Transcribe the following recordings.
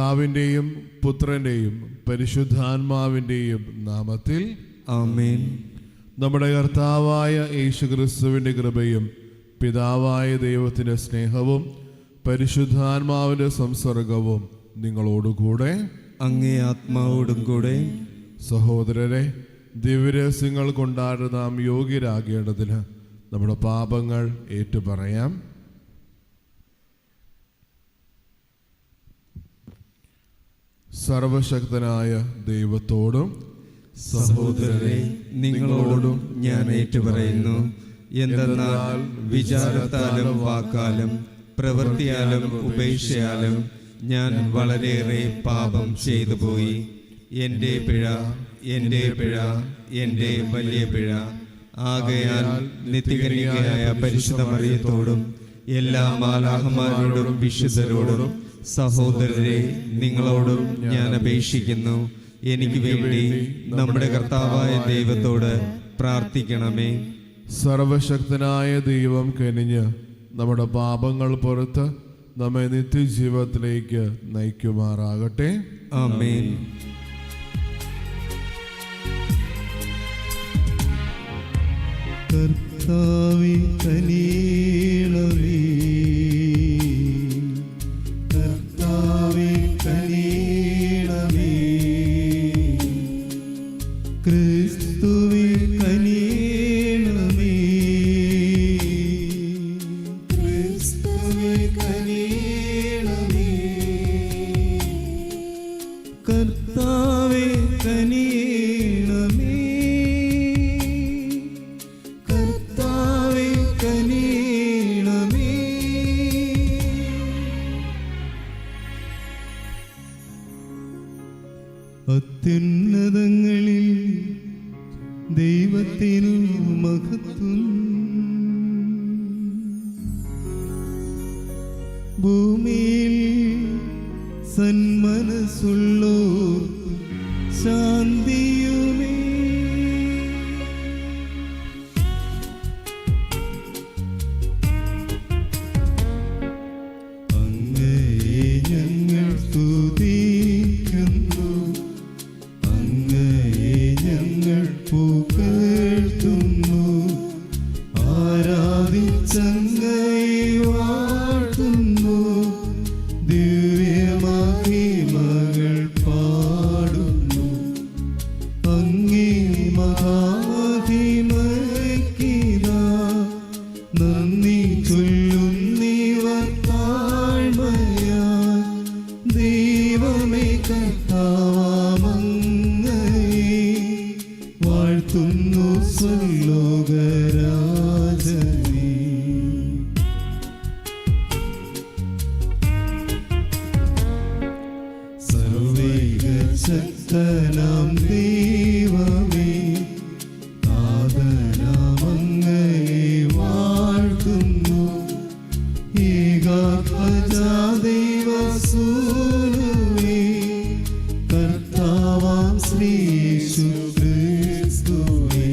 പിതാവിൻ്റെയും പുത്രൻ്റെയും പരിശുദ്ധാത്മാവിൻ്റെയും നാമത്തിൽ ആമേൻ. നമ്മുടെ കർത്താവായ യേശുക്രിസ്തുവിൻ്റെ കൃപയും പിതാവായ ദൈവത്തിൻ്റെ സ്നേഹവും പരിശുദ്ധാത്മാവിൻ്റെ സംസർഗവും നിങ്ങളോടുകൂടെ അങ്ങേ ആത്മാവോടും കൂടെ. സഹോദരരെ, ദിവ്യരഹസ്യങ്ങൾ കൊണ്ടാണ് നാം യോഗ്യരാകേണ്ടതിന് നമ്മുടെ പാപങ്ങൾ ഏറ്റുപറയാം. സർവശക്തനായ ദൈവത്തോടും സഹോദരരെ, നിങ്ങളോടും ഞാൻ ഏറ്റുപറയുന്നു. എന്തെന്നാൽ വിചാരത്താലും വാക്കാലും പ്രവൃത്തിയാലും ഉപേക്ഷയാലും ഞാൻ വളരെയേറെ പാപം ചെയ്തു പോയി. എൻ്റെ പിഴ, എൻ്റെ പിഴ, എൻ്റെ വലിയ പിഴ. ആകയാൽ നിത്യകന്യകയായ പരിശുദ്ധ മറിയത്തോടും എല്ലാ മാലാഖമാരോടും വിശുദ്ധരോടും സഹോദരരെ, നിങ്ങളോടും ഞാൻ അപേക്ഷിക്കുന്നു, എനിക്ക് വേണ്ടി നമ്മുടെ കർത്താവായ ദൈവത്തോട് പ്രാർത്ഥിക്കണമേ. സർവശക്തനായ ദൈവം കനിഞ്ഞ് നമ്മുടെ പാപങ്ങൾ പുറത്ത് നമ്മെ നിത്യജീവിതത്തിലേക്ക് നയിക്കുമാറാകട്ടെ. ആമേൻ. കർത്താവേ കനിയണമേ, കർത്താവേ കനിയണമേ, ക്രിസ്തുവേ കനിയണമേ, ക്രിസ്തുവേ കനിയണമേ, കർത്താവേ കനിയണമേ, കർത്താവേ കനിയണമേ. അത്യുന്നതങ്ങളിൽ ദൈവത്തിനു മഹത്വം, ഭൂമിയിൽ സന്മനസ്സുള്ളോർ ശാന്തിയുമേ. അങ്ങയെ ഞങ്ങൾ സ്തുതിക്കുന്നു, അങ്ങയെ ഞങ്ങൾ പുകഴ്ത്തുന്നു, ആരാധിച്ചങ്ങയെ വാഴ്ത്തുന്നു, ദിവ്യമഹിമകൾ പാടുന്നു. അങ്ങേ മഹാമഹിമയ്ക്കിതാ നന്ദി ചൊല്ലുന്നിവർ താഴ്മയാൽ. ദൈവമേ കർത്താവങ്ങയെ വാഴ്ത്തുന്നു സ്വർലോകരാജനേ. സർവൈകശക്തനാം ദൈവമേ, നാഥനാമങ്ങയെ വാഴ്ത്തുന്നു, ഏകപജാദൈവസൂനുവേ, കർത്താവാം ശ്രീയേശു ക്രിസ്തുവേ.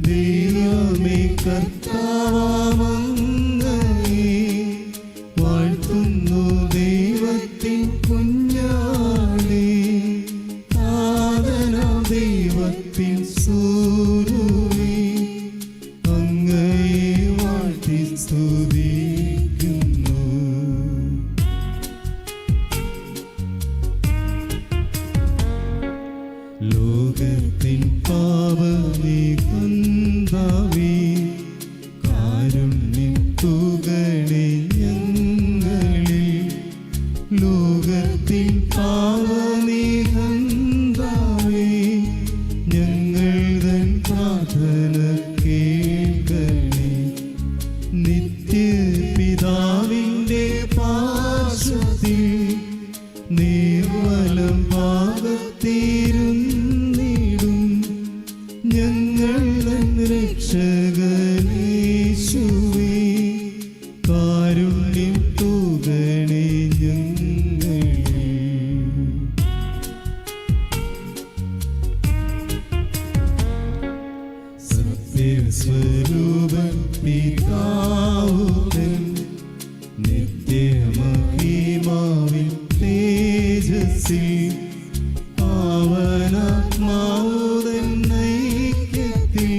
ദൈവമേ കർത്താവാമങ്ങയെ വാഴ്ത്തുന്നു, ദൈവത്തിൻ കുഞ്ഞാടേ, നാഥനാം ദൈവത്തിൻ സൂനുവേ, അങ്ങയെ വാഴ്ത്തി സ്തുതിക്കുന്നു. ലോകത്തിൻ പാപമേ കർത്താവേ, കാരുണ്യം തൂകണേ ഞങ്ങളിൽ. ലോകത്തിൻ പാപമേ കർത്താവേ, ഞങ്ങൾ തൻ പ്രാർത്ഥന കേൾക്കണേ. നിത്യപിതാവിൻ്റെ പാർശ്വത്തിൽ നിർമ്മലം ഭാഗത്തിരുന്നിടും ഞങ്ങൾ തൻ രക്ഷകനേശുവേ, കാരുണ്യം തൂകണേ ഞങ്ങളിൽ. സത്യസ്വരൂപൻ പിതാവുതൻ നിത്യമഹിമാവിൻ തേജസ്സിൽ പാവനാത്മാവുതൻ ഐക്യത്തിൽ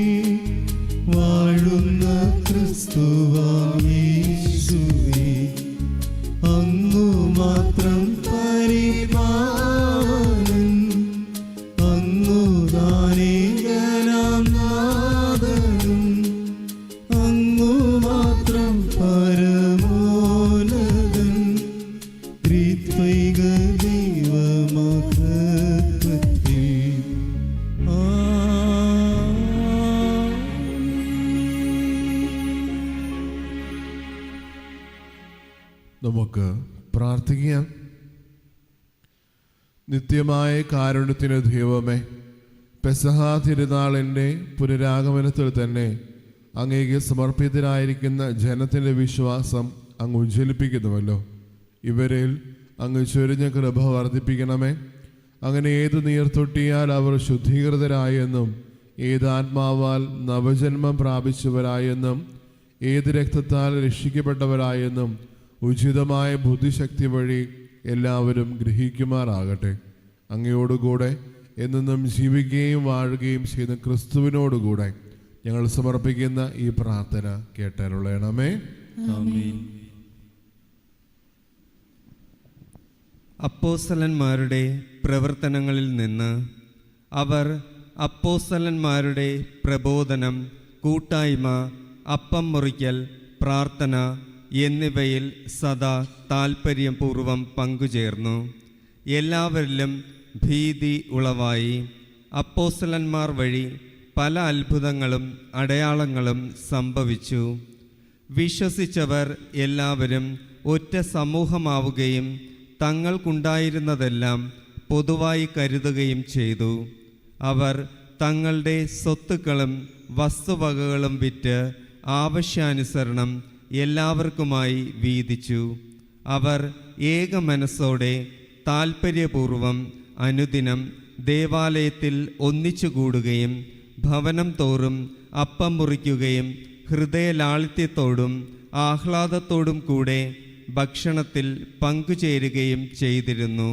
വാഴുന്ന ക്രിസ്തുവാം യേശുവേ, അങ്ങു മാത്രം പരിപാലൻ, അങ്ങു ദാനേകനാം നാഥനും, അങ്ങു മാത്രം പരമോന്നതൻ, ത്രിത്വൈക ദൈവമഹത്വത്തിൽ. നമുക്ക് പ്രാർത്ഥിക്കാം. നിത്യമായ കാരുണ്യത്തിന് ദൈവമേ, പെസഹ തിരുനാളിൻ്റെ പുനരാഗമനത്തിൽ തന്നെ അങ്ങേക്ക് സമർപ്പിതരായിരിക്കുന്ന ജനത്തിൻ്റെ വിശ്വാസം അങ്ങ് ഉജ്ജ്വലിപ്പിക്കുന്നുവല്ലോ. ഇവരിൽ അങ്ങ് ചൊരിഞ്ഞ കൃപ വർദ്ധിപ്പിക്കണമേ. അങ്ങനെ ഏത് നീർത്തൊട്ടിയാൽ അവർ ശുദ്ധീകൃതരായെന്നും ഏത് ആത്മാവാൽ നവജന്മം പ്രാപിച്ചവരായെന്നും ഏത് രക്തത്താൽ രക്ഷിക്കപ്പെട്ടവരായെന്നും ഉചിതമായ ബുദ്ധിശക്തി വഴി എല്ലാവരും ഗ്രഹിക്കുമാറാകട്ടെ. അങ്ങയോടുകൂടെ എന്നും ജീവിക്കുകയും വാഴുകയും ചെയ്യുന്ന ക്രിസ്തുവിനോടുകൂടെ ഞങ്ങൾ സമർപ്പിക്കുന്ന ഈ പ്രാർത്ഥന കേട്ടരുളയണമേ. ആമേൻ. അപ്പോസ്തലന്മാരുടെ പ്രവർത്തനങ്ങളിൽ നിന്ന് അവർ അപ്പോസ്തലന്മാരുടെ പ്രബോധനം, കൂട്ടായ്മ, അപ്പം മുറിക്കൽ, പ്രാർത്ഥന എന്നിവയിൽ സദാ താൽപ്പര്യപൂർവം പങ്കുചേർന്നു. എല്ലാവരിലും ഭീതി ഉളവായി. അപ്പോസ്തലന്മാർ വഴി പല അത്ഭുതങ്ങളും അടയാളങ്ങളും സംഭവിച്ചു. വിശ്വസിച്ചവർ എല്ലാവരും ഒറ്റ സമൂഹമാവുകയും തങ്ങൾക്കുണ്ടായിരുന്നതെല്ലാം പൊതുവായി കരുതുകയും ചെയ്തു. അവർ തങ്ങളുടെ സ്വത്തുക്കളും വസ്തുവകകളും വിറ്റ് ആവശ്യാനുസരണം എല്ലാവർക്കുമായി വീതിച്ചു. അവർ ഏക മനസ്സോടെ താൽപ്പര്യപൂർവം അനുദിനം ദേവാലയത്തിൽ ഒന്നിച്ചുകൂടുകയും ഭവനം തോറും അപ്പം മുറിക്കുകയും ഹൃദയലാളിത്യത്തോടും ആഹ്ലാദത്തോടും കൂടെ ഭക്ഷണത്തിൽ പങ്കുചേരുകയും ചെയ്തിരുന്നു.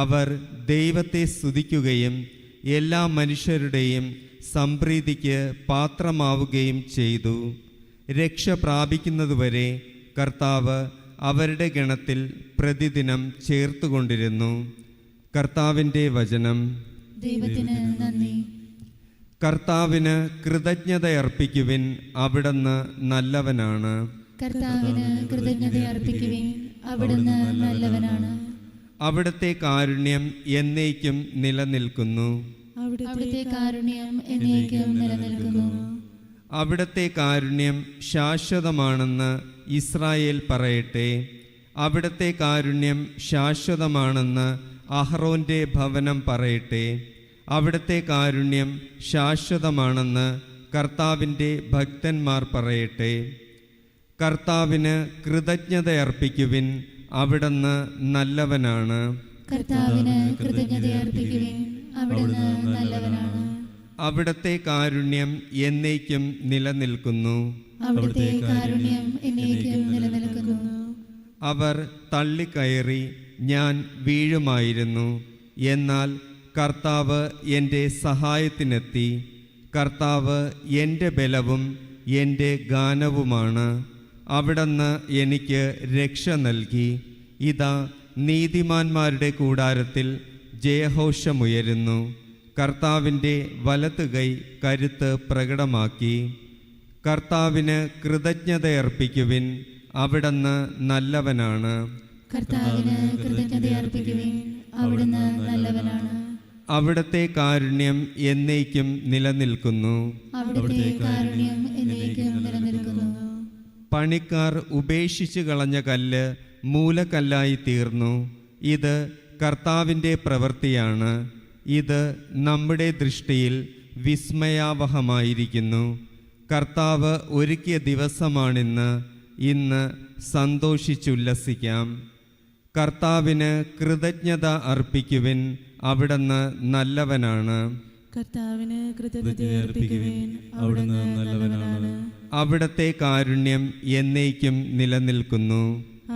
അവർ ദൈവത്തെ സ്തുതിക്കുകയും എല്ലാ മനുഷ്യരുടെയും സംപ്രീതിക്ക് പാത്രമാവുകയും ചെയ്തു. രക്ഷ പ്രാപിക്കുന്നതുവരെ കർത്താവ് അവരുടെ ഗണത്തിൽ പ്രതിദിനം ചേർത്തുകൊണ്ടിരുന്നു. കർത്താവിൻ്റെ വചനം. ദൈവത്തിന് നന്ദി. കർത്താവിന് കൃതജ്ഞതയർപ്പിക്കുവിൻ, അവിടുന്ന് നല്ലവനാണ്. കർത്താവിന് കൃതജ്ഞതയർപ്പിക്കുവിൻ, അവിടുന്ന് നല്ലവനാണ്. അവിടുത്തെ കാരുണ്യം എന്നേക്കും നിലനിൽക്കുന്നു. അവിടുത്തെ കാരുണ്യം എന്നേക്കും നിലനിൽക്കുന്നു. അവിടുത്തെ കാരുണ്യം ശാശ്വതമാണെന്ന് ഇസ്രായേൽ പറയട്ടെ. അവിടുത്തെ കാരുണ്യം ശാശ്വതമാണെന്ന് അഹ്റോന്റെ ഭവനം പറയട്ടെ. അവിടുത്തെ കാരുണ്യം ശാശ്വതമാണെന്ന് കർത്താവിൻ്റെ ഭക്തന്മാർ പറയട്ടെ. കർത്താവിന് കൃതജ്ഞതയർപ്പിക്കുവിൻ, അവിടുന്ന് നല്ലവനാണ്. കർത്താവിന് കൃതജ്ഞതയർപ്പിക്കുവിൻ, അവിടുന്ന് നല്ലവനാണ്. അവിടുത്തെ കാരുണ്യം എന്നേക്കും നിലനിൽക്കുന്നു. അവിടുത്തെ കാരുണ്യം എന്നേക്കും നിലനിൽക്കുന്നു. അവർ തള്ളിക്കയറി ഞാൻ വീഴുമായിരുന്നു, എന്നാൽ കർത്താവ് എൻ്റെ സഹായത്തിനെത്തി. കർത്താവ് എൻ്റെ ബലവും എൻ്റെ ഗാനവുമാണ്. അവിടുന്ന് എനിക്ക് രക്ഷ നൽകി. ഇതാ നീതിമാന്മാരുടെ കൂടാരത്തിൽ ജയഘോഷമുയരുന്നു. കർത്താവിൻ്റെ വലത്തുകൈ കരുത്ത് പ്രകടമാക്കി. കർത്താവിന് കൃതജ്ഞതയർപ്പിക്കുവിൻ, അവിടുന്ന് നല്ലവനാണ്. കർത്താവിന് കൃതജ്ഞതയർപ്പിക്കുവിൻ, അവിടുന്ന് നല്ലവനാണ്. അവിടുത്തെ കാരുണ്യം എന്നേക്കും നിലനിൽക്കുന്നു. അവിടുത്തെ കാരുണ്യം എന്നേക്കും നിലനിൽക്കുന്നു. പണിക്കാർ ഉപേക്ഷിച്ചു കളഞ്ഞ കല്ല് മൂലക്കല്ലായി തീർന്നു. ഇത് കർത്താവിൻ്റെ പ്രവൃത്തിയാണ്. ഇത് നമ്മുടെ ദൃഷ്ടിയിൽ വിസ്മയാവഹമായിരിക്കുന്നു. കർത്താവ് ഒരുക്കിയ ദിവസമാണിന്ന്. ഇന്ന് സന്തോഷിച്ചുല്ലസിക്കാം. കർത്താവിന് കൃതജ്ഞത അർപ്പിക്കുവിൻ, അവിടുന്ന് നല്ലവനാണ്. കർത്താവിന് കൃതജ്ഞതയർപ്പിക്കുവിൻ, അവിടുന്ന് നല്ലവനാണ്. അവിടുത്തെ കാരുണ്യം എന്നേക്കും നിലനിൽക്കുന്നു.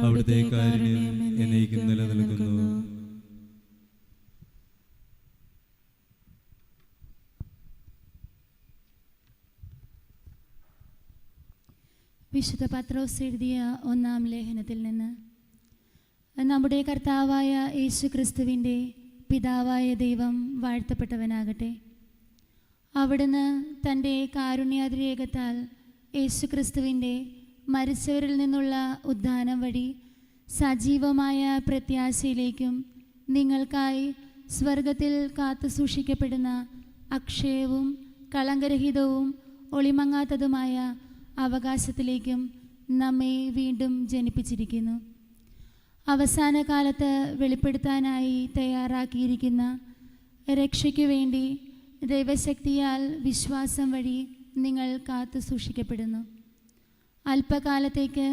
അവിടുത്തെ കാരുണ്യം എന്നേക്കും നിലനിൽക്കുന്നു. വിശുദ്ധ പത്രോസ് എഴുതിയ 1-ാം ലേഖനത്തിൽ നിന്ന്. നമ്മുടെ കർത്താവായ യേശു ക്രിസ്തുവിൻ്റെ പിതാവായ ദൈവം വാഴ്ത്തപ്പെട്ടവനാകട്ടെ. അവിടുന്ന് തൻ്റെ കാരുണ്യാതിരേകത്താൽ യേശു ക്രിസ്തുവിൻ്റെ മരിച്ചവരിൽ നിന്നുള്ള ഉദ്ധാനം വഴി സജീവമായ പ്രത്യാശയിലേക്കും നിങ്ങൾക്കായി സ്വർഗത്തിൽ കാത്തു സൂക്ഷിക്കപ്പെടുന്ന അക്ഷയവും കളങ്കരഹിതവും ഒളിമങ്ങാത്തതുമായ അവകാശത്തിലേക്കും നമ്മെ വീണ്ടും ജനിപ്പിച്ചിരിക്കുന്നു. അവസാന കാലത്ത് വെളിപ്പെടുത്താനായി തയ്യാറാക്കിയിരിക്കുന്ന രക്ഷയ്ക്കു വേണ്ടി ദൈവശക്തിയാൽ വിശ്വാസം വഴി നിങ്ങൾ കാത്തു സൂക്ഷിക്കപ്പെടുന്നു. അല്പകാലത്തേക്ക്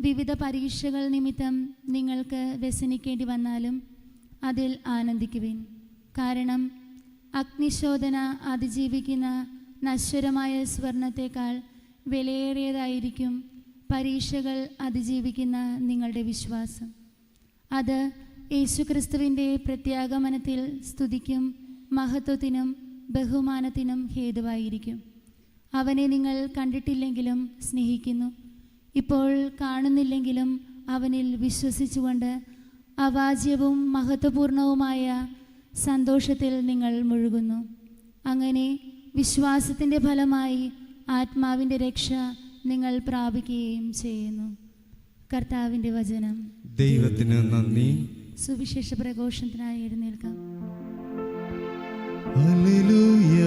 വിവിധ പരീക്ഷകൾ നിമിത്തം നിങ്ങൾക്ക് വ്യസനിക്കേണ്ടി വന്നാലും അതിൽ ആനന്ദിക്കുവിൻ. കാരണം അഗ്നിശോധന അതിജീവിക്കുന്ന നശ്വരമായ സ്വർണത്തേക്കാൾ വിലയേറിയതായിരിക്കും പരീക്ഷകൾ അതിജീവിക്കുന്ന നിങ്ങളുടെ വിശ്വാസം. അത് യേശുക്രിസ്തുവിൻ്റെ പ്രത്യാഗമനത്തിൽ സ്തുതിക്കും മഹത്വത്തിനും ബഹുമാനത്തിനും ഹേതുവായിരിക്കും. അവനെ നിങ്ങൾ കണ്ടിട്ടില്ലെങ്കിലും സ്നേഹിക്കുന്നു. ഇപ്പോൾ കാണുന്നില്ലെങ്കിലും അവനിൽ വിശ്വസിച്ചുകൊണ്ട് അവാച്യവും മഹത്വപൂർണവുമായ സന്തോഷത്തിൽ നിങ്ങൾ മുഴുകുന്നു. അങ്ങനെ വിശ്വാസത്തിൻ്റെ ഫലമായി ആത്മാവിൻ്റെ രക്ഷ നിങ്ങൾ പ്രാപിക്കുകയും ചെയ്യുന്നു. കർത്താവിൻ്റെ വചനം. ദൈവത്തിന് നന്ദി. സുവിശേഷ പ്രഘോഷണത്തിനായി എഴുന്നേൽക്കാം. ഹല്ലേലൂയ,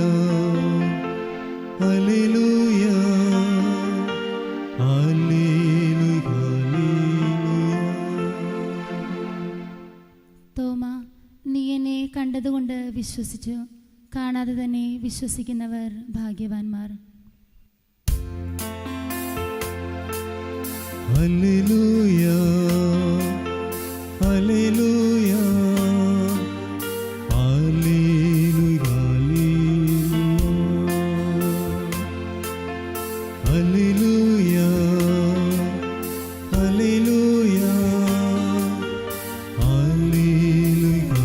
ഹല്ലേലൂയ, ഹല്ലേലൂയ, ഹല്ലേലൂയ. തോമ, നീ എന്നെ കണ്ടതുകൊണ്ട് വിശ്വസിച്ചു, കാണാതെ തന്നെ വിശ്വസിക്കുന്നവർ ഭാഗ്യവാന്മാർ. ഹല്ലേലൂയ, ഹല്ലേലൂയ, ഹല്ലേലൂയ, ഹല്ലേലൂയ, ഹല്ലേലൂയ, ഹല്ലേലൂയ,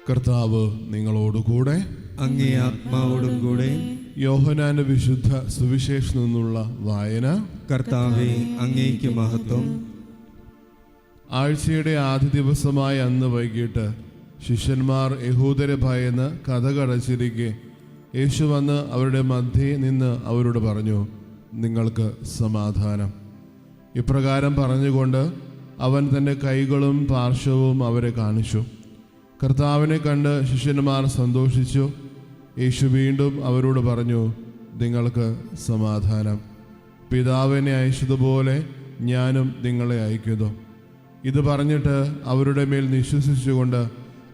കർത്താവ് നിങ്ങളോടുകൂടെ. അങ്ങേ ആത്മാവോടും കൂടെ. യോഹന്നാന്റെ വിശുദ്ധ സുവിശേഷത്തിൽ നിന്നുള്ള വായന. കർത്താവേ, അങ്ങേക്ക് മഹത്വം. ആഴ്ചയുടെ ആദ്യ ദിവസമായ അന്ന് വൈകിട്ട് ശിഷ്യന്മാർ യഹൂദരെ ഭയന്ന് കതകടച്ചിരിക്കെ യേശു വന്ന് അവരുടെ മധ്യേ നിന്ന് അവരോട് പറഞ്ഞു, നിങ്ങൾക്ക് സമാധാനം. ഇപ്രകാരം പറഞ്ഞുകൊണ്ട് അവൻ തൻ്റെ കൈകളും പാർശ്വവും അവരെ കാണിച്ചു. കർത്താവിനെ കണ്ട് ശിഷ്യന്മാർ സന്തോഷിച്ചു. യേശു വീണ്ടും അവരോട് പറഞ്ഞു, നിങ്ങൾക്ക് സമാധാനം. പിതാവിനെ അയച്ചതുപോലെ ഞാനും നിങ്ങളെ അയക്കുന്നു. ഇത് പറഞ്ഞിട്ട് അവരുടെ മേൽ വിശ്വസിച്ചുകൊണ്ട്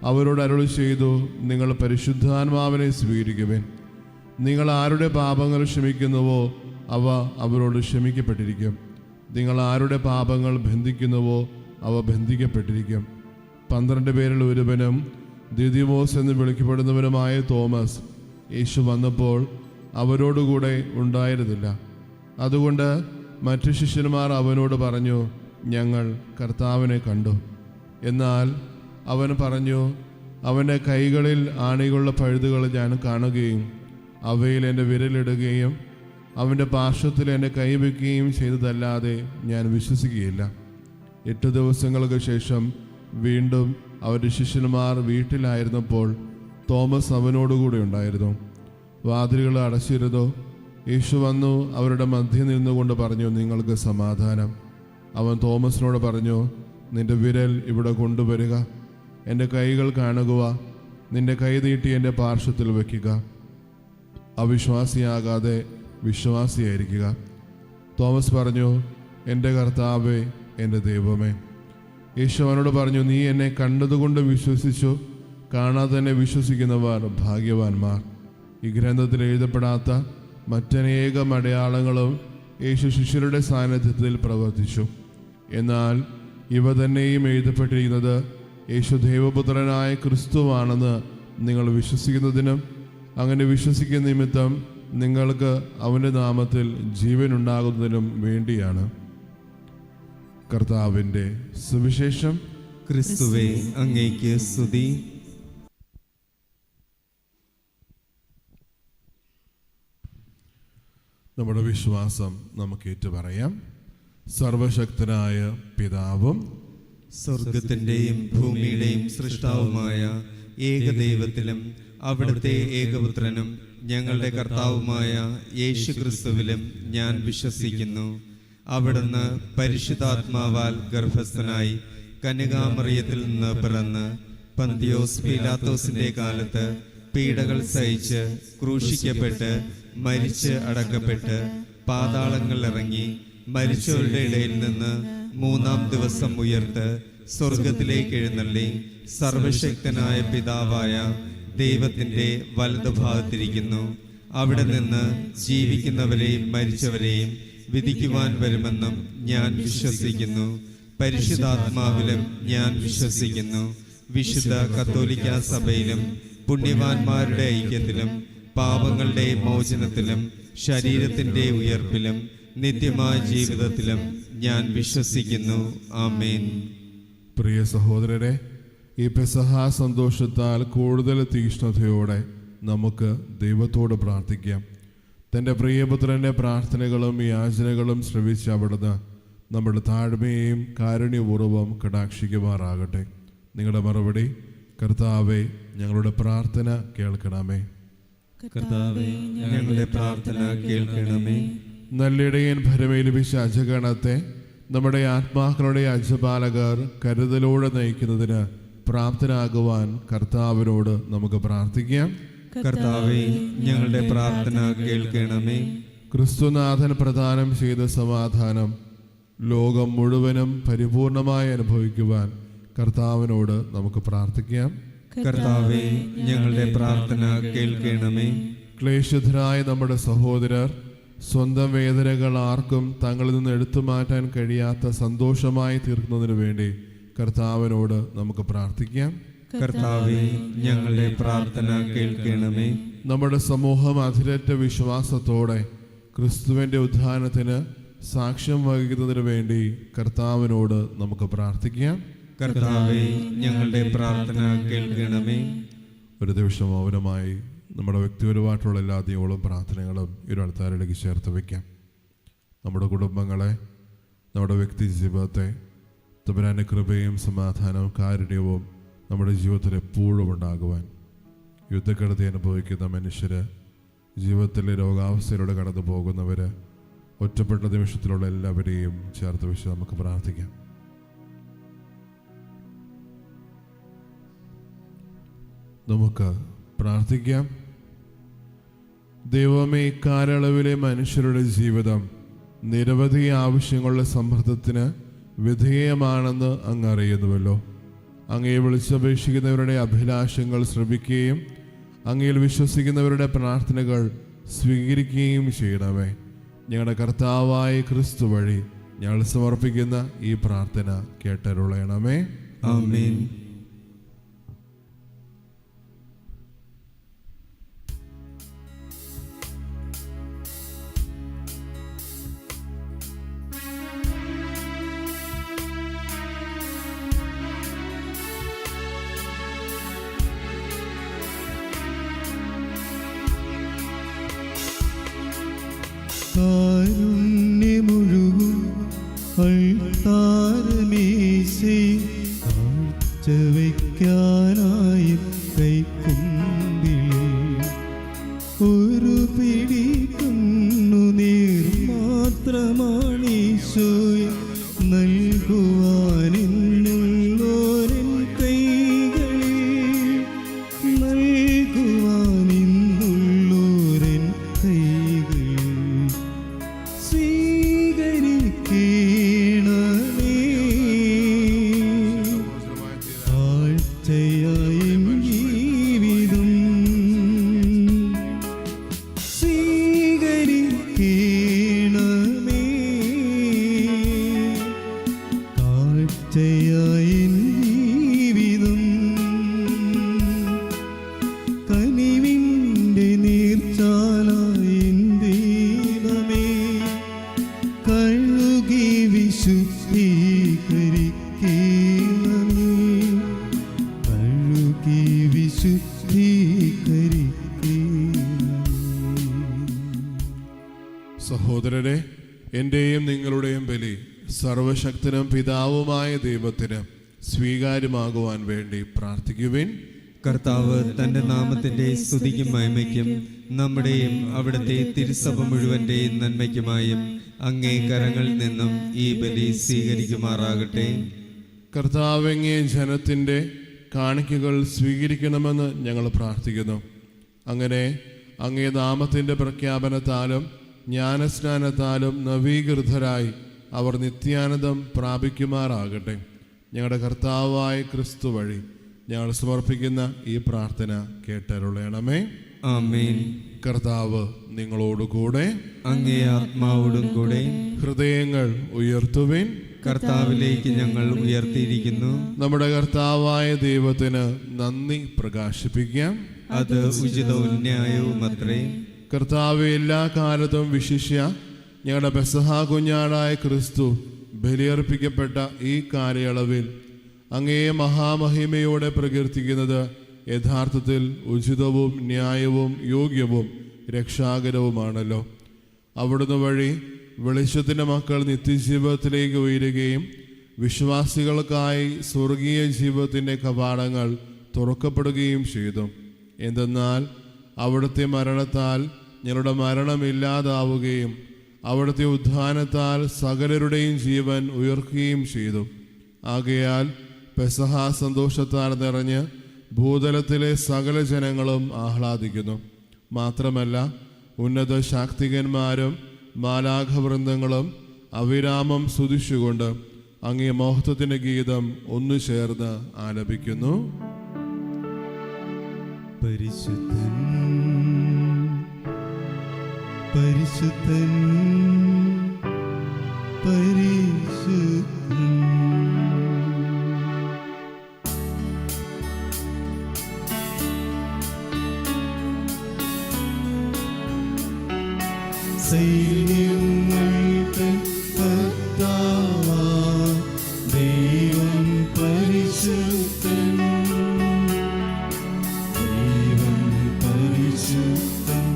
അവരോട് അരുളി ചെയ്തു, നിങ്ങൾ പരിശുദ്ധാത്മാവിനെ സ്വീകരിക്കുവിൻ. നിങ്ങൾ ആരുടെ പാപങ്ങൾ ക്ഷമിക്കുന്നുവോ അവ അവരോട് ക്ഷമിക്കപ്പെട്ടിരിക്കും. നിങ്ങൾ ആരുടെ പാപങ്ങൾ ബന്ധിക്കുന്നുവോ അവ ബന്ധിക്കപ്പെട്ടിരിക്കും. 12 പേരിൽ ഒരുവനും ദിദിമോസ് എന്ന് വിളിക്കപ്പെടുന്നവനുമായ തോമസ് യേശു വന്നപ്പോൾ അവരോടുകൂടെ ഉണ്ടായിരുന്നില്ല. അതുകൊണ്ട് മറ്റു ശിഷ്യന്മാർ അവനോട് പറഞ്ഞു, ഞങ്ങൾ കർത്താവിനെ കണ്ടു. എന്നാൽ അവൻ പറഞ്ഞു, അവൻ്റെ കൈകളിൽ ആണികളുടെ പഴുതുകൾ ഞാൻ കാണുകയും അവയിൽ എൻ്റെ വിരലിടുകയും അവൻ്റെ പാർശ്വത്തിൽ എൻ്റെ കൈ വയ്ക്കുകയും ചെയ്തതല്ലാതെ ഞാൻ വിശ്വസിക്കുകയില്ല. 8 ദിവസങ്ങൾക്ക് ശേഷം വീണ്ടും അവരുടെ ശിഷ്യന്മാർ വീട്ടിലായിരുന്നപ്പോൾ തോമസ് അവനോടുകൂടെ ഉണ്ടായിരുന്നു. വാതിലുകൾ അടച്ചിരുന്നു. യേശു വന്നു അവരുടെ മധ്യം നിന്നുകൊണ്ട് പറഞ്ഞു, നിങ്ങൾക്ക് സമാധാനം. അവൻ തോമസിനോട് പറഞ്ഞു, നിന്റെ വിരൽ ഇവിടെ കൊണ്ടുവരിക, എൻ്റെ കൈകൾ കാണുക, നിന്റെ കൈ നീട്ടി എൻ്റെ പാർശ്വത്തിൽ വയ്ക്കുക. അവിശ്വാസിയാകാതെ വിശ്വാസിയായിരിക്കുക. തോമസ് പറഞ്ഞു, എൻ്റെ കർത്താവേ, എൻ്റെ ദൈവമേ. യേശു അവനോട് പറഞ്ഞു, നീ എന്നെ കണ്ടതുകൊണ്ട് വിശ്വസിച്ചു, കാണാതെ തന്നെ വിശ്വസിക്കുന്നവർ ഭാഗ്യവാന്മാർ. ഈ ഗ്രന്ഥത്തിൽ എഴുതപ്പെടാത്ത മറ്റനേകം അടയാളങ്ങളും യേശു ശിഷ്യരുടെ സാന്നിധ്യത്തിൽ പ്രവർത്തിച്ചു. എന്നാൽ ഇവ തന്നെയും എഴുതപ്പെട്ടിരിക്കുന്നത് യേശു ദൈവപുത്രനായ ക്രിസ്തുവാണെന്ന് നിങ്ങൾ വിശ്വസിക്കുന്നതിനും അങ്ങനെ വിശ്വസിക്കുന്ന നിമിത്തം നിങ്ങൾക്ക് അവൻ്റെ നാമത്തിൽ ജീവനുണ്ടാകുന്നതിനും വേണ്ടിയാണ്. കർത്താവിൻ്റെ സുവിശേഷം. ക്രിസ്തുവേ, അങ്ങേക്ക് സ്തുതി. നമ്മുടെ വിശ്വാസം നമുക്ക് ഏറ്റുപറയാം. സർവശക്തനായ പിതാവും സ്വർഗത്തിന്റെയും ഭൂമിയുടെയും സൃഷ്ടാവുമായ ഏകദൈവത്തിലും അവിടുത്തെ ഏകപുത്രനും ഞങ്ങളുടെ കർത്താവുമായ യേശുക്രിസ്തുവിലും ഞാൻ വിശ്വസിക്കുന്നു. അവിടുന്ന് പരിശുദ്ധാത്മാവാൽ ഗർഭസ്ഥനായി കന്യകാമറിയത്തിൽ നിന്ന് പിറന്ന് പന്തിയോസ് പീലാത്തോസിന്റെ കാലത്ത് പീഡകൾ സഹിച്ച് ക്രൂശിക്കപ്പെട്ട് മരിച്ച് അടക്കപ്പെട്ട് പാതാളങ്ങളിൽ ഇറങ്ങി മരിച്ചവരുടെ ഇടയിൽ നിന്ന് മൂന്നാം ദിവസം ഉയർത്ത് സ്വർഗത്തിലേക്ക് എഴുന്നള്ളി സർവശക്തനായ പിതാവായ ദൈവത്തിന്റെ വലതുഭാഗത്തിരിക്കുന്നു. അവിടെ നിന്ന് ജീവിക്കുന്നവരെയും മരിച്ചവരെയും വിധിക്കുവാൻ വരുമെന്നും ഞാൻ വിശ്വസിക്കുന്നു. പരിശുദ്ധാത്മാവിലും ഞാൻ വിശ്വസിക്കുന്നു. വിശുദ്ധ കത്തോലിക്കാ സഭയിലും പുണ്യവാന്മാരുടെ ഐക്യത്തിലും പാപങ്ങളുടെ മോചനത്തിലും ശരീരത്തിന്റെ ഉയർപ്പിലും നിത്യമായ ജീവിതത്തിലും ഞാൻ വിശ്വസിക്കുന്നു. ആമേൻ. പ്രിയ സഹോദരരെ, ഈ പെസഹ സന്തോഷത്താൽ കൂടുതൽ തീക്ഷ്ണതയോടെ നമുക്ക് ദൈവത്തോട് പ്രാർത്ഥിക്കാം. തൻ്റെ പ്രിയപുത്രൻ്റെ പ്രാർത്ഥനകളും യാചനകളും ശ്രവിച്ച അവിടുന്ന് നമ്മുടെ താഴ്മയെയും കാരുണ്യപൂർവ്വം കടാക്ഷിക്കുമാറാകട്ടെ. നിങ്ങളുടെ മറുപടി: കർത്താവേ, ഞങ്ങളുടെ പ്രാർത്ഥന കേൾക്കണമേ. കർത്താവേ, ഞങ്ങളുടെ പ്രാർത്ഥന കേൾക്കണമേ. നല്ലിടയൻ ഭരമേൽപ്പിച്ച അജഗണത്തെ നമ്മുടെ ആത്മാക്കളുടെ അജപാലകർ കരുതലോടെ നയിക്കുന്നതിന് പ്രാപ്തനാകുവാൻ കർത്താവിനോട് നമുക്ക് പ്രാർത്ഥിക്കാം. കർത്താവേ, ഞങ്ങളുടെ പ്രാർത്ഥന കേൾക്കണമേ. ക്രിസ്തുനാഥൻ പ്രദാനം ചെയ്ത സമാധാനം ലോകം മുഴുവനും പരിപൂർണമായി അനുഭവിക്കുവാൻ കർത്താവിനോട് നമുക്ക് പ്രാർത്ഥിക്കാം. കർത്താവേ, ഞങ്ങളുടെ പ്രാർത്ഥന കേൾക്കണമേ. ക്ലേശിതരായ നമ്മുടെ സഹോദരർ സ്വന്തം വേദനകൾ ആർക്കും തങ്ങളിൽ നിന്ന് എടുത്തു മാറ്റാൻ കഴിയാത്ത സന്തോഷമായി തീർക്കുന്നതിനു വേണ്ടി കർത്താവിനോട് നമുക്ക് പ്രാർത്ഥിക്കാം. കർത്താവേ, ഞങ്ങളുടെ പ്രാർത്ഥന കേൾക്കണമേ. നമ്മുടെ സമൂഹം അതിരറ്റ വിശ്വാസത്തോടെ ക്രിസ്തുവിൻ്റെ ഉദ്ധാനത്തിന് സാക്ഷ്യം വഹിക്കുന്നതിന് വേണ്ടി കർത്താവിനോട് നമുക്ക് പ്രാർത്ഥിക്കാം. കർത്താവേ, ഞങ്ങളുടെ പ്രാർത്ഥന കേൾക്കണമേ. ഒരു ദിവസം മൗനമായി നമ്മുടെ വ്യക്തിപരമായിട്ടുള്ള എല്ലാ ദൈവങ്ങളും പ്രാർത്ഥനകളും ഈ ഒരു അൾത്താരിലേക്ക് ചേർത്ത് വയ്ക്കാം. നമ്മുടെ കുടുംബങ്ങളെ, നമ്മുടെ വ്യക്തി ജീവിതത്തെ തമ്പുരാന്റെ കൃപയും സമാധാനവും കാരുണ്യവും നമ്മുടെ ജീവിതത്തിൽ എപ്പോഴും ഉണ്ടാകുവാൻ, യുദ്ധക്കെടുതി അനുഭവിക്കുന്ന മനുഷ്യർ, ജീവിതത്തിലെ രോഗാവസ്ഥയിലൂടെ കടന്നു പോകുന്നവർ, ഒറ്റപ്പെട്ട നിമിഷത്തിലുള്ള എല്ലാവരെയും ചേർത്ത് വെച്ച് നമുക്ക് പ്രാർത്ഥിക്കാം. നമുക്ക് പ്രാർത്ഥിക്കാം. ദൈവമേ, കാലയളവിലെ മനുഷ്യരുടെ ജീവിതം നിരവധി ആവശ്യങ്ങളുടെ സമ്മർദ്ദത്തിന് വിധേയമാണെന്ന് അങ്ങ് അറിയുന്നുവല്ലോ. അങ്ങയെ വിളിച്ചപേക്ഷിക്കുന്നവരുടെ അഭിലാഷങ്ങൾ ശ്രമിക്കുകയും അങ്ങയിൽ വിശ്വസിക്കുന്നവരുടെ പ്രാർത്ഥനകൾ സ്വീകരിക്കുകയും ചെയ്യണമേ. ഞങ്ങളുടെ കർത്താവായ ക്രിസ്തു വഴി ഞങ്ങൾ സമർപ്പിക്കുന്ന ഈ പ്രാർത്ഥന കേട്ടരുളയണമേ. ആമേൻ. കാരുണ്യമൊഴുകും അൾത്താരമേശേ കാഴ്ചവയ്ക്കാനായി കൈക്കുമ്പിൽ ഒരു പിടി കണ്ണുനീർ മാത്രമാണീശോയെ നൽകുവാനെന്നുള്ളോരൻ കൈകളിൽ, നൽകുവാനെന്നുള്ളോരൻ കൈകളിൽ സ്വീകരിക്കണമേ. കാഴ്ചയായും ജീവിതം സ്വീകരിക്കണമേ. കാഴ്ചയായും ജീവിതം കനിവിൻ്റെ നീർച്ചാലായി ദൈവമേ കഴുകി വിശുദ്ധീകരിക്കണമേ. കഴുകി വിശുദ്ധീകരിക്കണമേ. സർവശക്തനും പിതാവുമായ ദൈവത്തിന് സ്വീകാര്യമാകുവാൻ വേണ്ടി പ്രാർത്ഥിക്കുവിൻ. കർത്താവ് തന്റെ നാമത്തിന്റെ സ്തുതിക്കും മഹിമയ്ക്കും നമ്മുടെയും അവിടുത്തെ തിരുസഭ മുഴുവന്റെയും നന്മയ്ക്കുമായും അങ്ങേ കരങ്ങളിൽ നിന്നും ഈ ബലി സ്വീകരിക്കുമാറാകട്ടെ. കർത്താവ് അങ്ങേ ജനത്തിൻ്റെ കാണിക്കകൾ സ്വീകരിക്കണമെന്ന് ഞങ്ങൾ പ്രാർത്ഥിക്കുന്നു. അങ്ങനെ അങ്ങേ നാമത്തിൻ്റെ പ്രഖ്യാപനത്താലും ജ്ഞാനസ്നാനത്താലും നവീകൃതരായി അവർ നിത്യാനന്ദം പ്രാപിക്കുമാറാകട്ടെ. ഞങ്ങളുടെ കർത്താവായ ക്രിസ്തു വഴി ഞങ്ങൾ സമർപ്പിക്കുന്ന ഈ പ്രാർത്ഥന കേട്ടരുളയണമേ. ആമേൻ. കർത്താവ് നിങ്ങളോടുകൂടെ, അങ്ങേ ആത്മാവോടും കൂടെ. ഹൃദയങ്ങൾ ഉയർത്തുവിൻ. കർത്താവിലേക്ക് ഞങ്ങൾ ഉയർത്തിയിരിക്കുന്നു. നമ്മുടെ കർത്താവായ ദൈവത്തിന് നന്ദി പ്രകാശിപ്പിക്കാം. അത് ഉചിതവും ന്യായവും അത്രേ. കർത്താവ് എല്ലാ കാലത്തും വിശിഷ്യ ഞങ്ങളുടെ പെസഹ കുഞ്ഞാടായ ക്രിസ്തു ബലിയർപ്പിക്കപ്പെട്ട ഈ കാലയളവിൽ അങ്ങേ മഹാമഹിമയോടെ പ്രകീർത്തിക്കുന്നത് യഥാർത്ഥത്തിൽ ഉചിതവും ന്യായവും യോഗ്യവും രക്ഷാകരവുമാണല്ലോ. അവിടുന്ന് വഴി വെളിച്ചത്തിൻ്റെ മക്കൾ നിത്യജീവിതത്തിലേക്ക് ഉയരുകയും വിശ്വാസികൾക്കായി സ്വർഗീയ ജീവിതത്തിൻ്റെ കവാടങ്ങൾ തുറക്കപ്പെടുകയും ചെയ്തു. എന്തെന്നാൽ അവിടുത്തെ മരണത്താൽ ഞങ്ങളുടെ മരണമില്ലാതാവുകയും അവിടുത്തെ ഉത്ഥാനത്താൽ സകലരുടെയും ജീവൻ ഉയർക്കുകയും ചെയ്തു. ആകയാൽ പെസഹ സന്തോഷത്താൽ നിറഞ്ഞ് ഭൂതലത്തിലെ സകല ജനങ്ങളും ആഹ്ലാദിക്കുന്നു. മാത്രമല്ല, ഉന്നത ശാക്തികന്മാരും മാലാഖവൃന്ദങ്ങളും അവിരാമം സ്തുതിച്ചുകൊണ്ട് അങ്ങേ മഹത്വത്തിൻ്റെ ഗീതം ഒന്നു ചേർന്ന് ആലപിക്കുന്നു. പരിശുദ്ധൻ പരിശുദ്ധൻ പരിശുദ്ധൻ. സൈന്യങ്ങളുടെ കർത്താവാം ദൈവം പരിശുദ്ധൻ, ദൈവം പരിശുദ്ധൻ.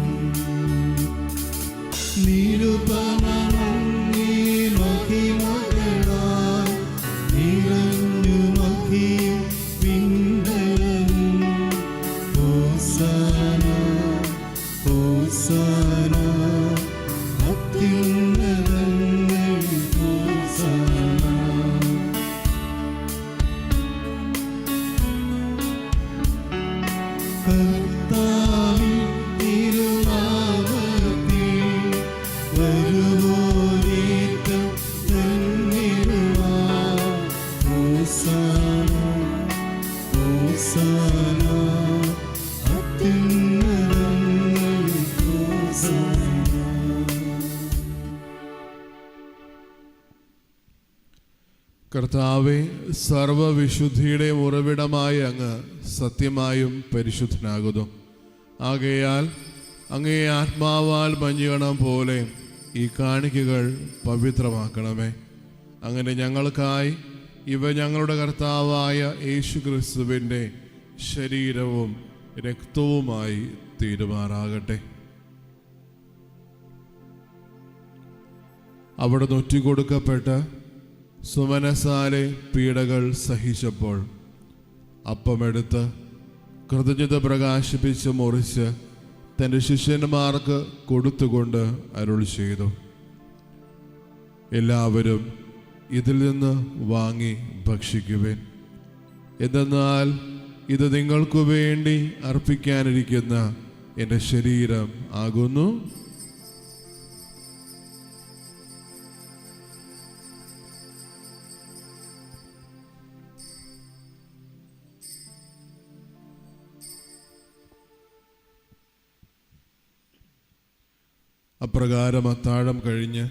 നിരുപമങ്ങേ മഹിമകളാൽ നിറഞ്ഞു മഹിയും പിൻബലവും. ഹോസാന ഹോസാന അത്യുന്നതങ്ങളിൽ ഹോസാന. കർത്താവിൻ തിരുനാമത്തിൽ വരുവോരേറ്റം ധന്യരുമാം. ഹോസാന ഹോസാന അത്യുന്നതങ്ങളിൽ ഹോസാന. കർത്താവെ, സർവവിശുദ്ധിയുടെ ഉറവിടമായ അങ്ങ് സത്യമായും പരിശുദ്ധനാകുന്നു. ആകയാൽ അങ്ങേ ആത്മാവാൽ മഞ്ഞുകണം പോലെ ഈ കാണിക്കകൾ പവിത്രമാക്കണമേ. അങ്ങനെ ഞങ്ങൾക്കായി ഇവ ഞങ്ങളുടെ കർത്താവായ യേശു ക്രിസ്തുവിൻ്റെ ശരീരവും രക്തവുമായി തീരുമാറാകട്ടെ. അവിടെ നൊറ്റിക്കൊടുക്കപ്പെട്ട് സുമനസാലെ പീഡകൾ സഹിച്ചപ്പോൾ അപ്പമെടുത്ത് കൃതജ്ഞത പ്രകാശിപ്പിച്ച് മുറിച്ച് തൻ്റെ ശിഷ്യന്മാർക്ക് കൊടുത്തുകൊണ്ട് അരുളി ചെയ്തു, എല്ലാവരും ഇതിൽ നിന്ന് വാങ്ങി ഭക്ഷിക്കുവിൻ. എന്തെന്നാൽ ഇത് നിങ്ങൾക്കു വേണ്ടി അർപ്പിക്കാനിരിക്കുന്ന എൻ്റെ ശരീരം ആകുന്നു. അപ്രകാരം അത്താഴം കഴിഞ്ഞ്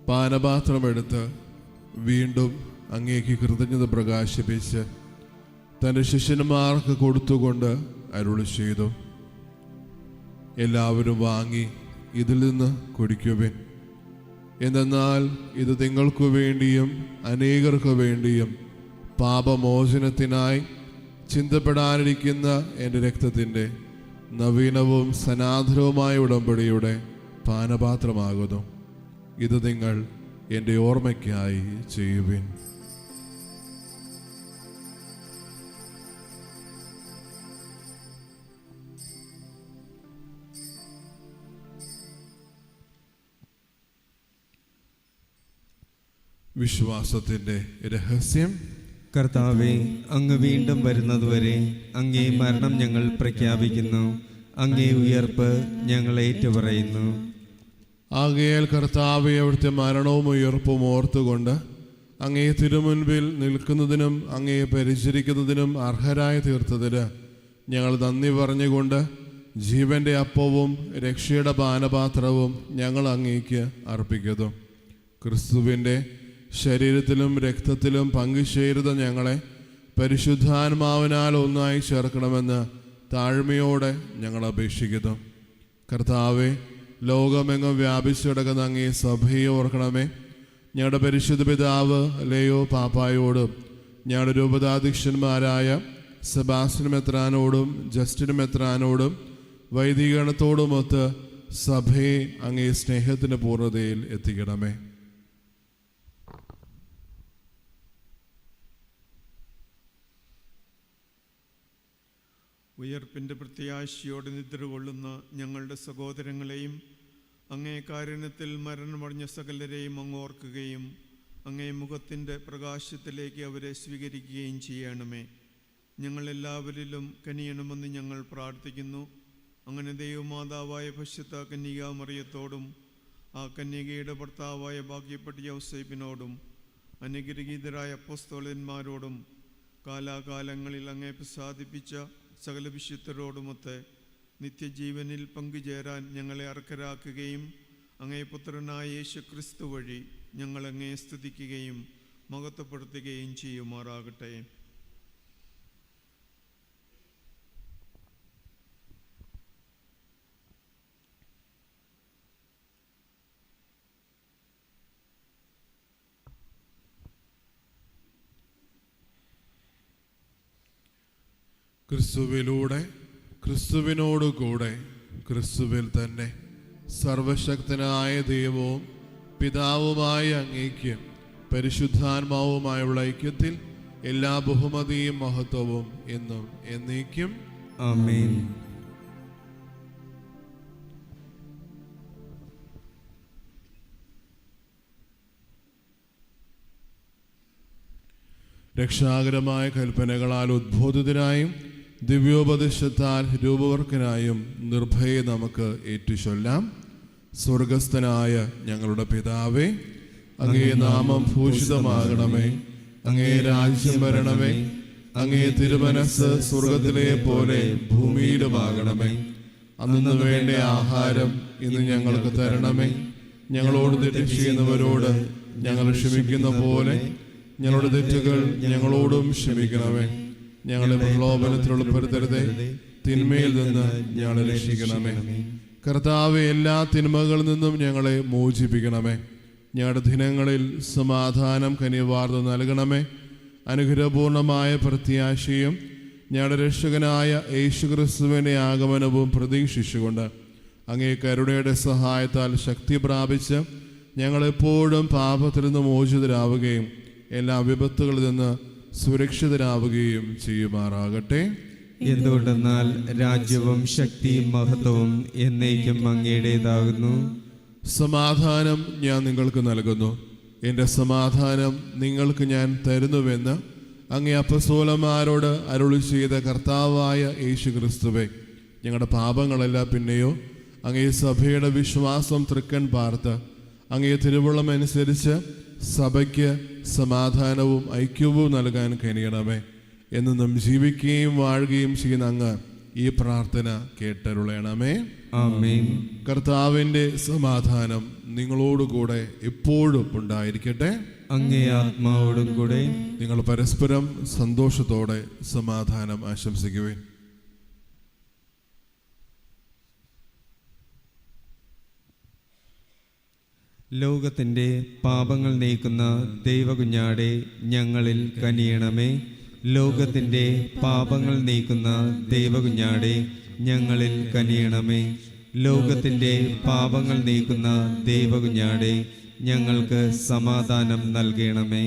പാനപാത്രമെടുത്ത് വീണ്ടും അങ്ങേക്ക് കൃതജ്ഞത പ്രകാശിപ്പിച്ച് തൻ്റെ ശിഷ്യന്മാർക്ക് കൊടുത്തുകൊണ്ട് അരുളി ചെയ്തു, എല്ലാവരും വാങ്ങി ഇതിൽ നിന്ന് കുടിക്കുവിൻ. എന്തെന്നാൽ ഇത് നിങ്ങൾക്കു വേണ്ടിയും അനേകർക്കു വേണ്ടിയും പാപമോചനത്തിനായി ചിന്തപ്പെടാനിരിക്കുന്ന എൻ്റെ രക്തത്തിൻ്റെ നവീനവും സനാതനവുമായ ഉടമ്പടിയുടെ പാനപാത്രമാകുന്നു. ഇത് നിങ്ങൾ എൻ്റെ ഓർമ്മയ്ക്കായി ചെയ്യുവിൻ. വിശ്വാസത്തിൻ്റെ രഹസ്യം. കർത്താവെ, അങ്ങ് വീണ്ടും വരുന്നതുവരെ അങ്ങേ മരണം ഞങ്ങൾ പ്രഖ്യാപിക്കുന്നു, അങ്ങേ ഉയർപ്പ് ഞങ്ങൾ ഏറ്റുപറയുന്നു. ആകയാൽ കർത്താവെ, അവിടുത്തെ മരണവും ഉയർപ്പും ഓർത്തുകൊണ്ട് അങ്ങേ തിരുമുൻപിൽ നിൽക്കുന്നതിനും അങ്ങേ പരിചരിക്കുന്നതിനും അർഹരായി തീർത്തതിന് ഞങ്ങൾ നന്ദി പറഞ്ഞുകൊണ്ട് ജീവൻ്റെ അപ്പവും രക്ഷയുടെ പാനപാത്രവും ഞങ്ങൾ അങ്ങേക്ക് അർപ്പിക്കുന്നു. ക്രിസ്തുവിൻ്റെ ശരീരത്തിലും രക്തത്തിലും പങ്കുചേരുന്ന ഞങ്ങളെ പരിശുദ്ധാത്മാവിനാൽ ഒന്നായി ചേർക്കണമെന്ന് താഴ്മയോടെ ഞങ്ങൾ അപേക്ഷിക്കുന്നു. കർത്താവെ, ലോകമെങ്ങും വ്യാപിച്ചു കിടക്കുന്ന അങ്ങേ സഭയെ ഓർക്കണമേ. ഞങ്ങളുടെ പരിശുദ്ധ പിതാവ് ലേയോ പാപ്പായോടും ഞങ്ങളുടെ രൂപതാധ്യക്ഷന്മാരായ സെബാസ്റ്റ്യൻ മെത്രാനോടും ജസ്റ്റിൻ മെത്രാനോടും വൈദികഗണത്തോടുമൊത്ത് സഭയെ അങ്ങേ സ്നേഹത്തിൻ്റെ പൂർണ്ണതയിൽ എത്തിക്കണമേ. ഉയർപ്പിൻ്റെ പ്രത്യാശയോടെ നിദ്ര കൊള്ളുന്ന ഞങ്ങളുടെ സഹോദരങ്ങളെയും അങ്ങേ കാരുണ്യത്തിൽ മരണമടഞ്ഞ സകലരെയും അങ്ങ് ഓർക്കുകയും അങ്ങേ മുഖത്തിൻ്റെ പ്രകാശത്തിലേക്ക് അവരെ സ്വീകരിക്കുകയും ചെയ്യണമേ. ഞങ്ങളെല്ലാവരിലും കനിയണമെന്ന് ഞങ്ങൾ പ്രാർത്ഥിക്കുന്നു. അങ്ങനെ ദൈവമാതാവായ പരിശുദ്ധ കന്യകാമറിയത്തോടും ആ കന്യകയുടെ ഭർത്താവായ ഭാഗ്യപ്പെട്ട യൗസേപ്പിനോടും അനുഗ്രഹീതരായ അപ്പോസ്തലന്മാരോടും കാലാകാലങ്ങളിൽ അങ്ങേ പ്രസാദിപ്പിച്ച സകല വിശുദ്ധരോടുമൊത്ത് നിത്യജീവനിൽ പങ്കുചേരാൻ ഞങ്ങളെ അർഹരാക്കുകയും അങ്ങേ പുത്രനായ യേശു ക്രിസ്തു വഴി ഞങ്ങൾ അങ്ങേ സ്തുതിക്കുകയും മഹത്വപ്പെടുത്തുകയും ചെയ്യുമാറാകട്ടെ. ക്രിസ്തുവിലൂടെ, ക്രിസ്തുവിനോടുകൂടെ, ക്രിസ്തുവിൽ തന്നെ സർവശക്തനായ ദൈവവും പിതാവുമായ അങ്ങേക്ക് പരിശുദ്ധാത്മാവുമായുള്ള ഐക്യത്തിൽ എല്ലാ ബഹുമതിയും മഹത്വവും എന്നും എന്നേക്കും ആമേൻ. രക്ഷാകരമായ കൽപ്പനകളാൽ ഉദ്ബോധിതനായും ദിവ്യോപദേശത്താൽ രൂപവർക്കനായും നിർഭയെ നമുക്ക് ഏറ്റുചൊല്ലാം. സ്വർഗസ്ഥനായ ഞങ്ങളുടെ പിതാവേ, അങ്ങേ നാമം ഭൂഷിതമാകണമേ. അങ്ങേ രാജ്യം വരണമേ. അങ്ങേ തിരുമനസ് സ്വർഗത്തിലെ പോലെ ഭൂമിയിലുമാകണമേ. അന്നു വേണ്ട ആഹാരം ഇന്ന് ഞങ്ങൾക്ക് തരണമേ. ഞങ്ങളോട് തെറ്റ് ചെയ്യുന്നവരോട് ഞങ്ങൾ ക്ഷമിക്കുന്ന പോലെ ഞങ്ങളുടെ തെറ്റുകൾ ഞങ്ങളോടും ക്ഷമിക്കണമേ. ഞങ്ങളെ പ്രലോഭനത്തിൽ ഉൾപ്പെടുത്തരുതേ, തിന്മയിൽ നിന്ന് ഞങ്ങളെ രക്ഷിക്കണമേ. കർത്താവെ, എല്ലാ തിന്മകളിൽ നിന്നും ഞങ്ങളെ മോചിപ്പിക്കണമേ. ഞങ്ങളുടെ ദിനങ്ങളിൽ സമാധാനം കനിവാർന്ന് നൽകണമേ. അനുഗ്രഹപൂർണമായ പ്രത്യാശയും ഞങ്ങളുടെ രക്ഷകനായ യേശുക്രിസ്തുവിൻ്റെ ആഗമനവും പ്രതീക്ഷിച്ചുകൊണ്ട് അങ്ങേ കരുണയുടെ സഹായത്താൽ ശക്തി പ്രാപിച്ച് ഞങ്ങളെപ്പോഴും പാപത്തിൽ നിന്ന് മോചിതരാവുകയും എല്ലാ വിപത്തുകളിൽ നിന്ന് സുരക്ഷിതരാവുകയും ചെയ്യുമാറാകട്ടെ. എന്തുകൊണ്ടെന്നാൽ രാജ്യവും ശക്തിയും മഹത്വവും എന്നേക്കും അങ്ങയുടേതാകുന്നു. സമാധാനം ഞാൻ നിങ്ങൾക്ക് നൽകുന്നു, എൻ്റെ സമാധാനം നിങ്ങൾക്ക് ഞാൻ തരുന്നുവെന്ന് അങ്ങേ അപ്പസ്തോലന്മാരോട് അരുളി ചെയ്ത കർത്താവായ യേശു ക്രിസ്തുവേ, ഞങ്ങളുടെ പാപങ്ങളല്ല പിന്നെയോ അങ്ങേ സഭയുടെ വിശ്വാസം തൃക്കൺ പാർത്ത് അങ്ങേ തിരുവുള്ളം അനുസരിച്ച് സഭയ്ക്ക് സമാധാനവും ഐക്യവും നൽകാൻ കഴിയണമേ. എന്നും ജീവിക്കുകയും വാഴുകയും ചെയ്യുന്ന അങ്ങ് ഈ പ്രാർത്ഥന കേട്ടരുളയണമേ. ആമേൻ. കർത്താവിൻ്റെ സമാധാനം നിങ്ങളോടുകൂടെ എപ്പോഴും ഉണ്ടായിരിക്കട്ടെ. അങ്ങേ ആത്മാവോടും കൂടെ. നിങ്ങൾ പരസ്പരം സന്തോഷത്തോടെ സമാധാനം ആശംസിക്കുവേൻ. ലോകത്തിൻ്റെ പാപങ്ങൾ നീക്കുന്ന ദൈവകുഞ്ഞാടെ ഞങ്ങളിൽ കനിയണമേ. ലോകത്തിൻ്റെ പാപങ്ങൾ നീക്കുന്ന ദൈവകുഞ്ഞാടെ ഞങ്ങളിൽ കനിയണമേ. ലോകത്തിൻ്റെ പാപങ്ങൾ നീക്കുന്ന ദൈവകുഞ്ഞാടെ ഞങ്ങൾക്ക് സമാധാനം നൽകണമേ.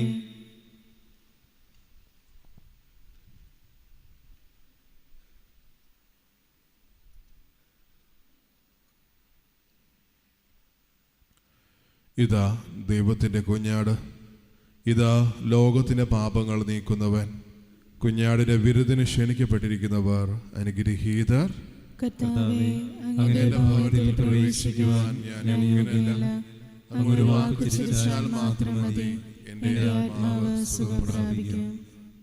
ഇതാ ദൈവത്തിൻ്റെ കുഞ്ഞാട്, ഇതാ ലോകത്തിൻ്റെ പാപങ്ങൾ നീക്കുന്നവൻ. കുഞ്ഞാടിൻ്റെ വിരുദിന് ക്ഷണിക്കപ്പെട്ടിരിക്കുന്നവർ അനുഗ്രഹീതർ. കർത്താവേ, അങ്ങയുടെ ഭവനത്തിൽ പ്രവേശിക്കുവാൻ ഞാൻ യോഗ്യനല്ല. അങ്ങ് ഒരു വാക്ക് ഉച്ചരിച്ചാൽ മാത്രം മതി, എൻ്റെ ആത്മാവ് സുഖം പ്രാപിക്കും.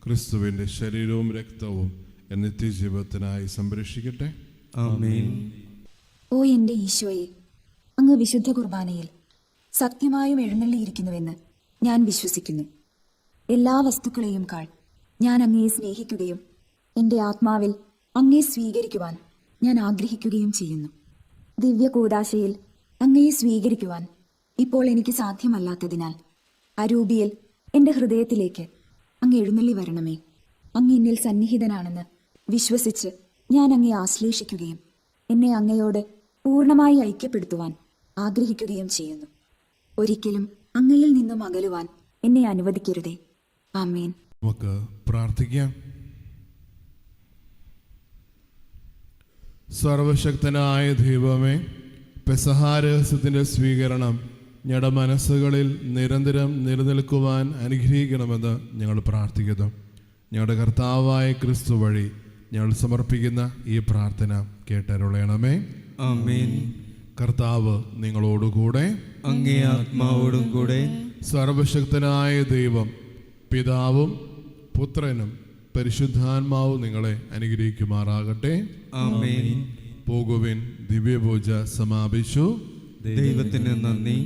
ക്രിസ്തുവിൻ്റെ ശരീരവും രക്തവും നിത്യജീവിതത്തിനായി സംരക്ഷിക്കട്ടെ. ആമേൻ. ഓ എൻ്റെ ഈശോയെ, അങ്ങ് വിശുദ്ധ കുർബാനയിൽ സത്യമായും എഴുന്നള്ളിയിരിക്കുന്നുവെന്ന് ഞാൻ വിശ്വസിക്കുന്നു. എല്ലാ വസ്തുക്കളെയും കാൾ ഞാൻ അങ്ങയെ സ്നേഹിക്കുകയും എൻ്റെ ആത്മാവിൽ അങ്ങയെ സ്വീകരിക്കുവാൻ ഞാൻ ആഗ്രഹിക്കുകയും ചെയ്യുന്നു. ദിവ്യ കൂദാശയിൽ അങ്ങയെ സ്വീകരിക്കുവാൻ ഇപ്പോൾ എനിക്ക് സാധ്യമല്ലാത്തതിനാൽ അരൂപിയിൽ എൻ്റെ ഹൃദയത്തിലേക്ക് അങ്ങ് എഴുന്നള്ളി വരണമേ. അങ്ങ് എന്നിൽ സന്നിഹിതനാണെന്ന് വിശ്വസിച്ച് ഞാൻ അങ്ങയെ ആശ്ലേഷിക്കുകയും എന്നെ അങ്ങയോട് പൂർണ്ണമായി ഐക്യപ്പെടുത്തുവാൻ ആഗ്രഹിക്കുകയും ചെയ്യുന്നു. ഒരിക്കലും അങ്ങയിൽ നിന്നും അകലുവാൻ എന്നെ അനുവദിക്കരുതേ. ആമേൻ. നമുക്ക് പ്രാർത്ഥിക്കാം. സർവശക്തനായ ദൈവമേ, പെസഹാ രഹസ്യത്തിൻ്റെ സ്വീകരണം ഞങ്ങളുടെ മനസ്സുകളിൽ നിരന്തരം നിലനിൽക്കുവാൻ അനുഗ്രഹിക്കണമെന്ന് ഞങ്ങൾ പ്രാർത്ഥിക്കുന്നു. ഞങ്ങളുടെ കർത്താവായ ക്രിസ്തു വഴി ഞങ്ങൾ സമർപ്പിക്കുന്ന ഈ പ്രാർത്ഥന കേട്ടരുളയണമേ. ആമേൻ. കർത്താവ് നിങ്ങളോടുകൂടെ, അങ്ങേ ആത്മാവോടും കൂടെ. സർവശക്തനായ ദൈവം പിതാവും പുത്രനും പരിശുദ്ധാത്മാവും നിങ്ങളെ അനുഗ്രഹിക്കുമാറാകട്ടെ. ആമേൻ. പോകുവിൻ, ദിവ്യപൂജ സമാപിച്ചു. ദൈവത്തിന് നന്ദി.